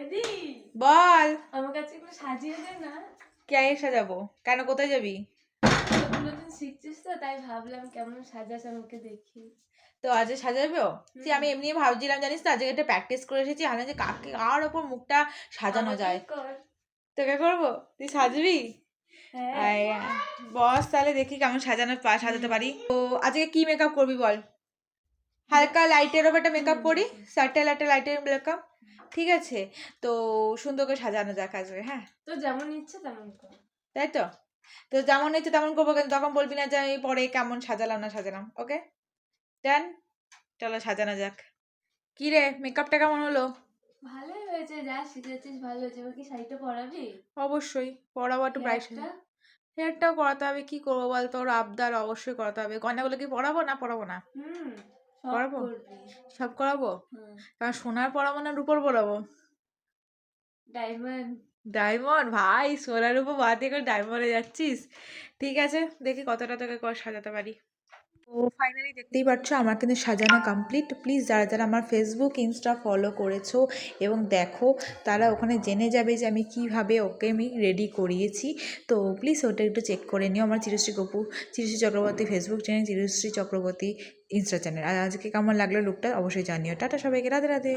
এদি বল, আমার কাছে একটু সাজিয়ে দে না। কে সাজাবো? কেন, কোথায় যাবি? নতুন শিখছিস তো, তাই ভাবলাম কেমন সাজাস আমাকে দেখি। তো আজকে সাজাবো? আমি এমনি ভাবছিলাম, জানিস তো, আজকে একটা প্র্যাকটিস করে এসেছি, আমি যে কার ওপর মুখটা সাজানো যায়। তোকে করবো? তুই সাজবি? বস, তাহলে দেখি কেমন সাজাতে পারি। তো আজকে কি মেকআপ করবি বল? হালকা লাইটের ওপর একটা মেকআপ করি, স্যাটেল একটা লাইটের মেকআপ, ঠিক আছে? তো সুন্দর করে সাজানো যাক আজকে। হ্যাঁ, তো যেমন ইচ্ছে তেমন কর। তাই তো? তো যেমন ইচ্ছে তেমন করবো, কিন্তু তখন বলবি না যে আমি পরে কেমন সাজালাম না সাজালাম। ওকে ডান, চলো সাজানো যাক। কি রে, মেকআপটা কেমন হলো? ভালোই হয়েছে, যা শিখেছিস ভালো হয়েছে। এবার কি শাড়িটা পরাবি? অবশ্যই পরাবো, একটু ব্রাইট। হেয়ারটাও করাতে হবে, কি করবো বল, তোর আবদার, অবশ্যই করাতে হবে। গয়নাগুলো কি পরাবো না পরাবো না? পরাবো, সব করাবো। কারণ সোনার পরাবো না রূপোর পরাবো? ডায়মন্ড। ডায়মন্ড? ভাই, সোনার উপর বাদ দিয়ে করে ডায়মন্ডে যাচ্ছিস? ঠিক আছে, দেখি কতটা তোকে সাজাতে পারি। তো ফাইনালি দেখতেই পাচ্ছ আমার কিন্তু সাজানো কমপ্লিট। প্লিজ যারা যারা আমার ফেসবুক ইনস্টা ফলো করেছো এবং দেখো, তারা ওখানে জেনে যাবে যে আমি কিভাবে ওকে আমি রেডি করিয়েছি। তো প্লিজ ওটা একটু চেক করে নিও, আমার Chirashree Chirashree Chakraborty Facebook channel, Chirashree Chakraborty insta channel. আর আজকে কেমন লাগলো লুকটা অবশ্যই জানিও। টাটা সবাইকে, রাধে রাধে।